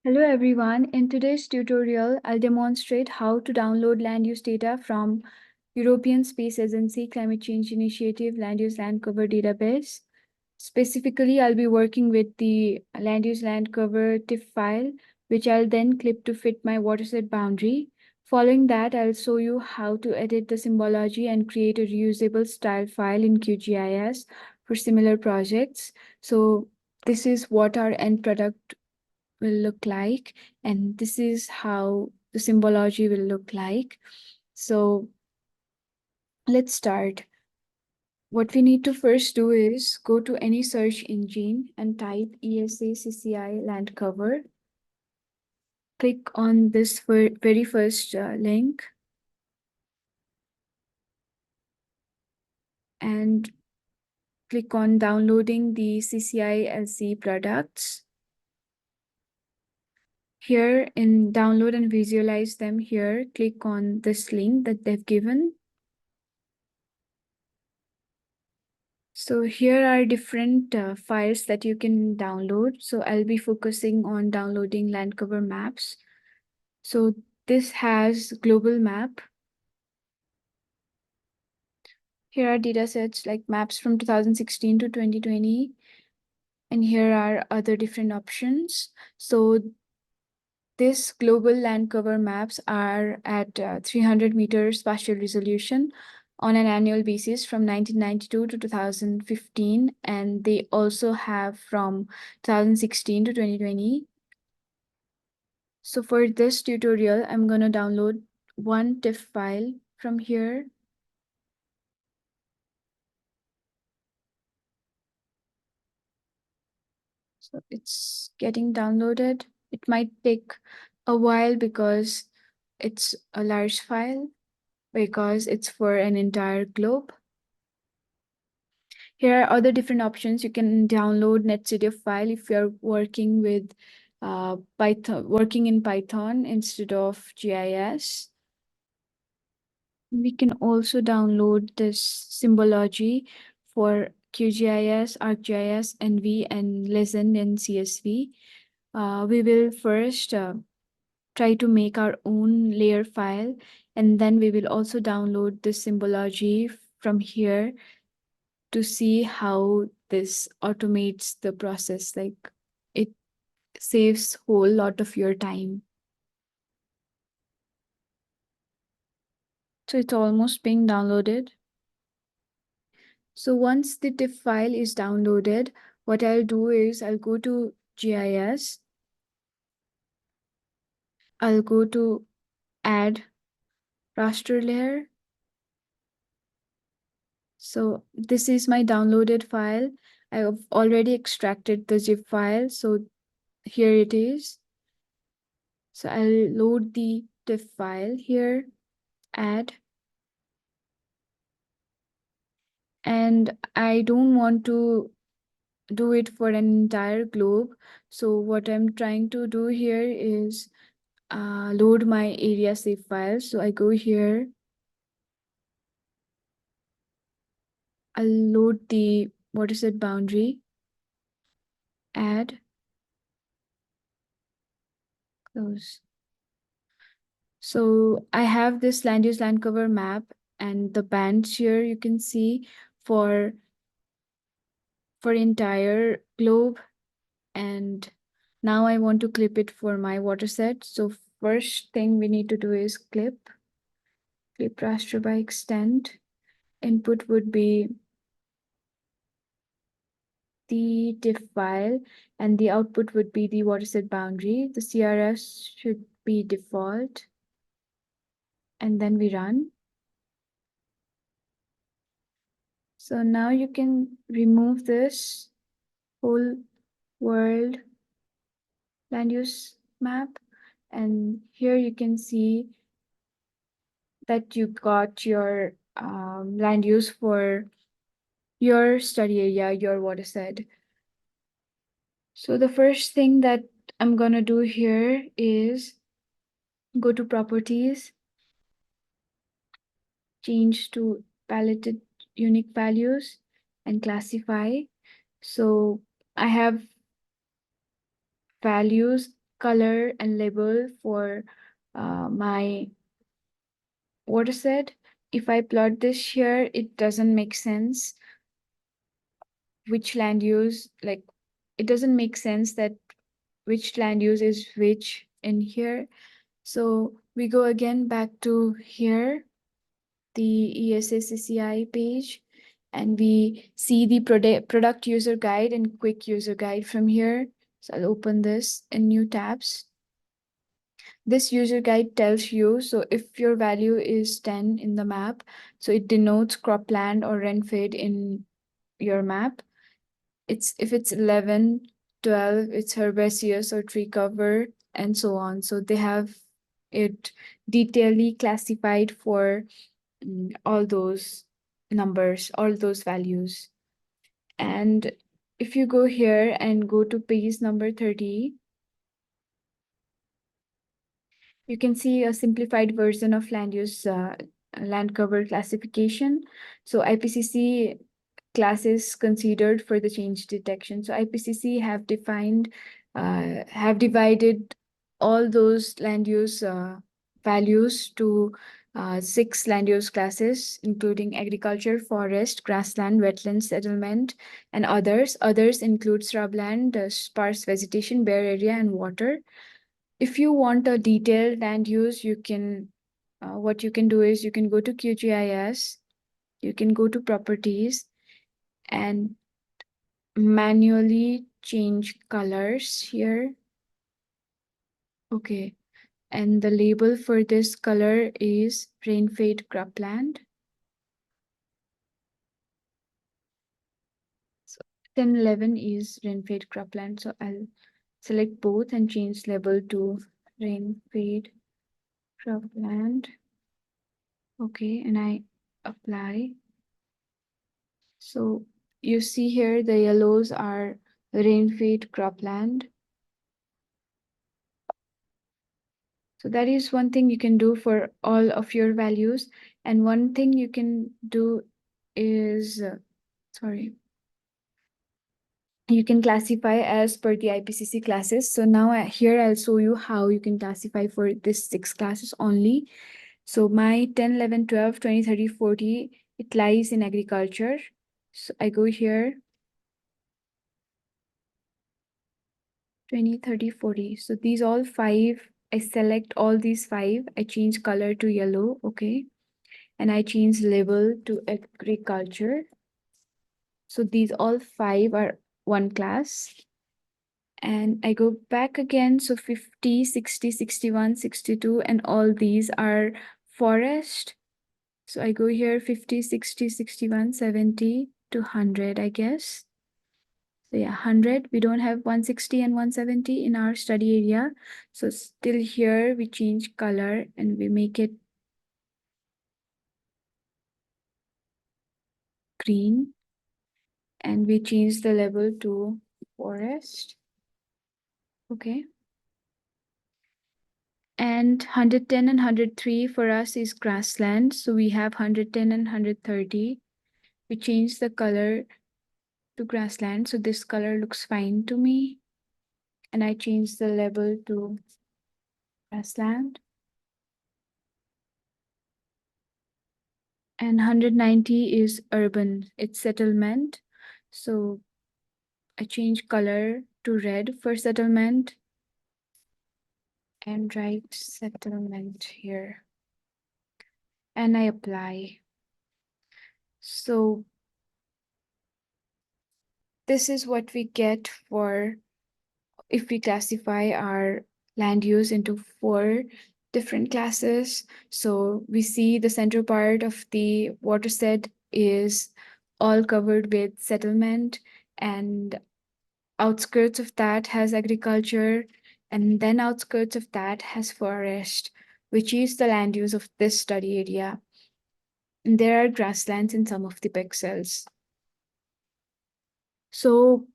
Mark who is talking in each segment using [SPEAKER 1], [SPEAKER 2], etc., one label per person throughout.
[SPEAKER 1] Hello everyone. In today's tutorial, I'll demonstrate how to download land use data from European Space Agency Climate Change Initiative Land Use Land Cover Database. Specifically, I'll be working with the land use land cover TIFF file, which I'll then clip to fit my watershed boundary. Following that, I'll show you how to edit the symbology and create a reusable style file in QGIS for similar projects. So this is what our end product will look like, and this is how the symbology will look like. So let's start. What we need to first do is go to any search engine and type ESA-CCI land cover. Click on this very first link and click on downloading the CCI-LC products. Here in download and visualize them here, click on this link that they've given. So here are different files that you can download. So I'll be focusing on downloading land cover maps. So this has global map. Here are datasets like maps from 2016 to 2020. And here are other different options. So this global land cover maps are at 300 meters spatial resolution on an annual basis from 1992 to 2015, and they also have from 2016 to 2020. So for this tutorial, I'm going to download one TIFF file from here. So it's getting downloaded. It might take a while because it's a large file, because it's for an entire globe. Here are other different options. You can download NetCDF file if you're working with Python, working in Python instead of GIS. We can also download this symbology for QGIS, ArcGIS, NV, and Legend and CSV. We will first try to make our own layer file, and then we will also download the symbology from here to see how this automates the process. Like, it saves whole lot of your time. So it's almost being downloaded. So once the TIFF file is downloaded, what I'll do is I'll go to GIS. I'll go to add raster layer. So this is my downloaded file. I have already extracted the zip file. So here it is. So I'll load the TIFF file here, add. And I don't want to do it for an entire globe. So what I'm trying to do here is load my area save file. So I go here, I'll load the watershed boundary, add, close. So I have this land use land cover map, and the bands here you can see for entire globe. And now I want to clip it for my watershed. So first thing we need to do is clip raster by extent. Input would be the TIFF file, and the output would be the watershed boundary. The CRS should be default, and then we run. So now you can remove this whole world land use map, and here you can see that you got your land use for your study area, your watershed. So the first thing that I'm gonna do here is go to properties, change to paletted unique values, and classify. So I have values color and label for my watershed. If I plot this here, it doesn't make sense which land use, like it doesn't make sense that which land use is which in here. So we go again back to here, the ESA-CCI page, and we see the product user guide and quick user guide from here. So I'll open this in new tabs. This user guide tells you, so if your value is 10 in the map, so it denotes cropland or rainfed in your map. If it's 11, 12, it's herbaceous or tree cover, and so on. So they have it detailedly classified for all those numbers, all those values. And if you go here and go to page number 30, you can see a simplified version of land cover classification. So IPCC classes considered for the change detection. So IPCC have divided all those land use values to 6 land use classes, including agriculture, forest, grassland, wetland, settlement, and others. Others include shrubland, sparse vegetation, bare area, and water. If you want a detailed land use, you can, what you can do is you can go to QGIS, you can go to properties, and manually change colors here. Okay, and the label for this color is rainfed cropland. So 1011 is rainfed cropland. So I'll select both and change label to rainfed cropland. Okay, and I apply. So you see here the yellows are rainfed cropland. So that is one thing you can do for all of your values. And one thing you can do is, you can classify as per the IPCC classes. So now here I'll show you how you can classify for this 6 classes only. So my 10, 11, 12, 20, 30, 40, it lies in agriculture. So I go here, 20, 30, 40. So these all 5, I select all these 5, I change color to yellow, okay. And I change label to agriculture. So these all 5 are one class. And I go back again, so 50, 60, 61, 62, and all these are forest. So I go here 50, 60, 61, 70 to 100, I guess. So yeah, 100. We don't have 160 and 170 in our study area. So still here we change color and we make it green. And we change the label to forest. Okay. And 110 and 103 for us is grassland. So we have 110 and 130. We change the color to grassland. So this color looks fine to me. And I change the label to grassland. And 190 is urban, it's settlement. So I change color to red for settlement and write settlement here. And I apply. So this is what we get for if we classify our land use into 4 different classes. So we see the center part of the watershed is all covered with settlement, and outskirts of that has agriculture, and then outskirts of that has forest, which is the land use of this study area. And there are grasslands in some of the pixels. So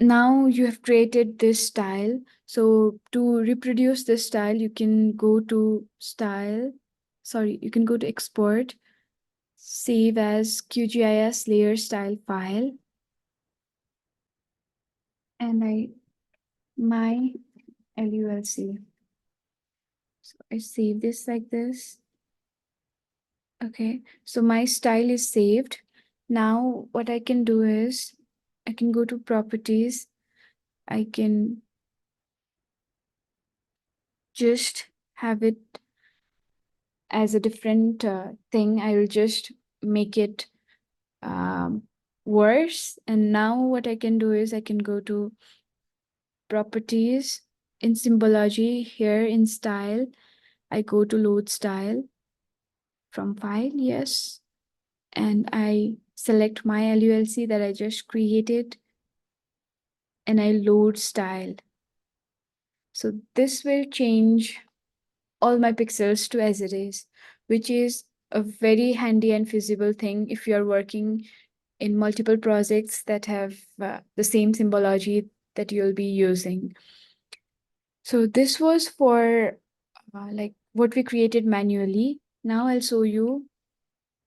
[SPEAKER 1] now you have created this style. So to reproduce this style, you can go to you can go to export, save as QGIS layer style file. And LULC. So I save this like this. Okay, so my style is saved. Now what I can do is I can go to properties. I can just have it as a different thing. I will just make it um, worse. And now what I can do is I can go to properties in symbology here in style. I go to load style from file, yes. And I select my LULC that I just created and I load style. So this will change all my pixels to as it is, which is a very handy and feasible thing if you're working in multiple projects that have the same symbology that you'll be using. So this was for like what we created manually. Now I'll show you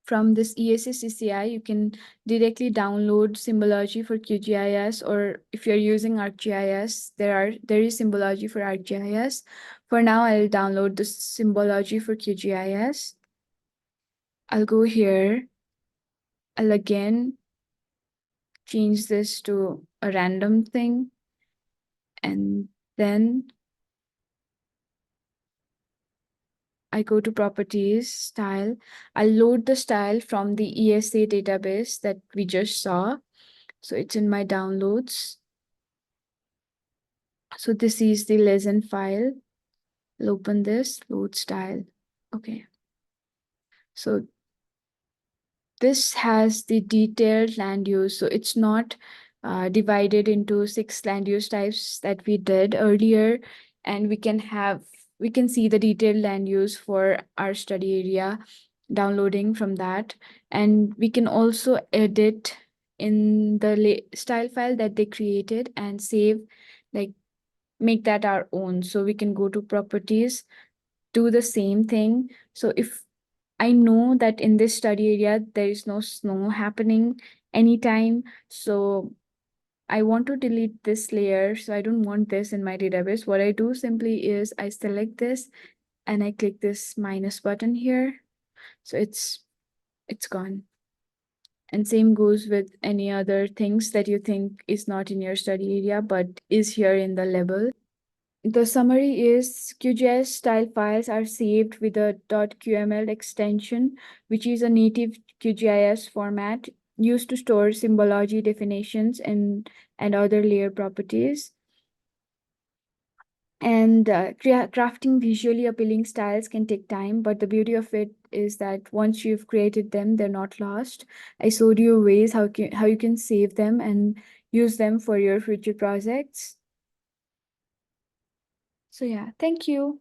[SPEAKER 1] from this ESA-CCI, you can directly download symbology for QGIS, or if you're using ArcGIS, there is symbology for ArcGIS. For now, I'll download the symbology for QGIS. I'll go here. I'll again change this to a random thing. And then I go to properties, style. I'll load the style from the ESA database that we just saw. So it's in my downloads. So this is the lesson file. I'll open this, load style. Okay. So this has the detailed land use. So it's not divided into 6 land use types that we did earlier. And we can see the detailed land use for our study area, downloading from that. And we can also edit in the style file that they created and save, like make that our own. So we can go to properties, do the same thing. So if I know that in this study area, there is no snow happening anytime. So I want to delete this layer. So I don't want this in my database. What I do simply is I select this and I click this minus button here. So it's gone. And same goes with any other things that you think is not in your study area, but is here in the label. The summary is QGIS style files are saved with a .qml extension, which is a native QGIS format used to store symbology definitions and other layer properties. And crafting visually appealing styles can take time, but the beauty of it is that once you've created them, they're not lost. I showed you ways how you can save them and use them for your future projects. So yeah, thank you.